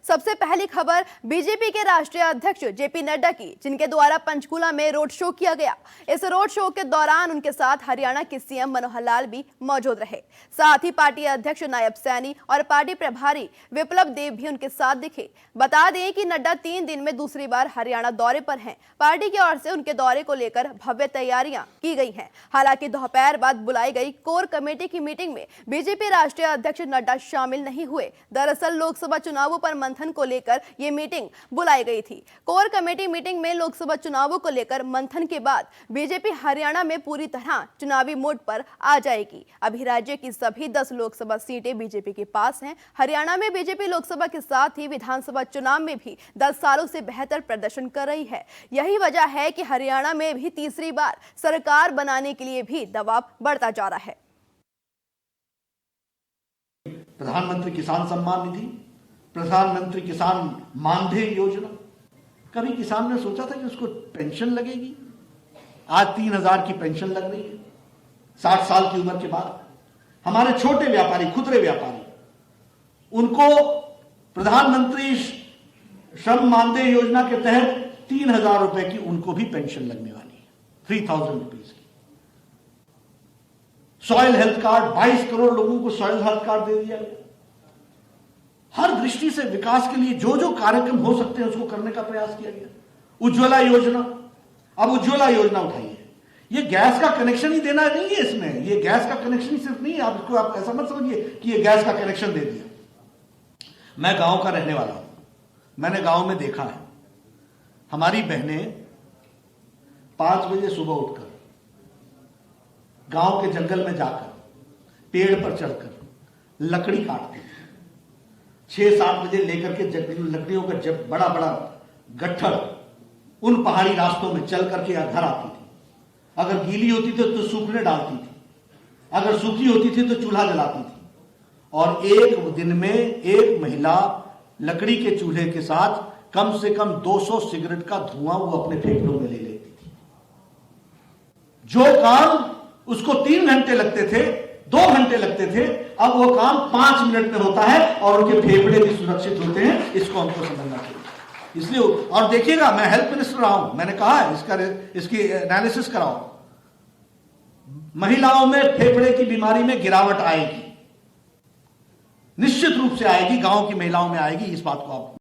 सबसे पहली खबर बीजेपी के राष्ट्रीय अध्यक्ष जेपी नड्डा की, जिनके द्वारा पंचकुला में रोड शो किया गया। इस रोड शो के दौरान उनके साथ हरियाणा के सीएम मनोहर लाल भी मौजूद रहे। साथ ही पार्टी अध्यक्ष नायब सैनी और पार्टी प्रभारी विप्लव देव भी उनके साथ दिखे। बता दें कि नड्डा 3 दिन में दूसरी बार हरियाणा दौरे पर हैं। पार्टी की ओर से उनके दौरे को लेकर भव्य तैयारियां की गई हैं। हालांकि दोपहर बाद बुलाई गई कोर कमेटी की मीटिंग में बीजेपी राष्ट्रीय अध्यक्ष नड्डा शामिल नहीं हुए। दरअसल लोकसभा चुनावों पर मंथन को लेकर यह मीटिंग बुलाई गई थी। कोर कमेटी मीटिंग में लोकसभा चुनावों को लेकर मंथन के बाद बीजेपी हरियाणा में पूरी तरह चुनावी मोड पर आ जाएगी। अभी राज्य की सभी 10 लोकसभा सीटें बीजेपी के पास हैं। हरियाणा में बीजेपी लोकसभा के साथ ही विधानसभा चुनाव में भी 10 सालों से बेहतर प्रदर्शन कर रही है। यही वजह है कि हरियाणा में भी तीसरी बार सरकार बनाने के लिए भी दबाव बढ़ता जा रहा है। प्रधानमंत्री किसान सम्मान निधि, प्रधानमंत्री किसान मानधन योजना, कभी किसान ने सोचा था कि उसको पेंशन लगेगी? आज 3,000 की पेंशन लग रही है 60 साल की उम्र के बाद। हमारे छोटे व्यापारी, खुदरे व्यापारी, उनको प्रधानमंत्री श्रम मानधन योजना के तहत 3,000 रुपए की उनको भी पेंशन लगने वाली है, 3,000 रुपीज की। सॉइल हेल्थ कार्ड, 22 करोड़ लोगों को सॉइल हेल्थ कार्ड दे दिया गया। हर दृष्टि से विकास के लिए जो जो कार्यक्रम हो सकते हैं उसको करने का प्रयास किया गया। उज्ज्वला योजना, अब उज्ज्वला योजना उठाइए। ये गैस का कनेक्शन ही देना नहीं है इसमें, ये गैस का कनेक्शन ही सिर्फ नहीं है। आप इसको आप ऐसा मत समझिए कि ये गैस का कनेक्शन दे दिया। मैं गांव का रहने वाला हूं, मैंने गांव में देखा है हमारी बहनें 5 बजे सुबह उठकर गांव के जंगल में जाकर पेड़ पर चढ़कर लकड़ी काटती, 6-7 बजे लेकर के लकड़ियों का जब बड़ा बड़ा गट्ठर उन पहाड़ी रास्तों में चल करके घर आती थी। अगर गीली होती थी तो सूखने डालती थी, अगर सूखी होती थी तो चूल्हा जलाती थी। और एक दिन में एक महिला लकड़ी के चूल्हे के साथ कम से कम 200 सिगरेट का धुआं वो अपने फेफड़ों में ले लेती थी। जो काम उसको 3 घंटे लगते थे, 2 घंटे लगते थे, अब वो काम 5 मिनट में होता है और उनके फेफड़े भी सुरक्षित होते हैं। इसको हमको समझना चाहिए। इसलिए और देखिएगा, मैं हेल्थ मिनिस्टर रहा हूं, मैंने कहा है इसकी एनालिसिस कराओ। महिलाओं में फेफड़े की बीमारी में गिरावट आएगी, निश्चित रूप से आएगी, गांव की महिलाओं में आएगी। इस बात को आप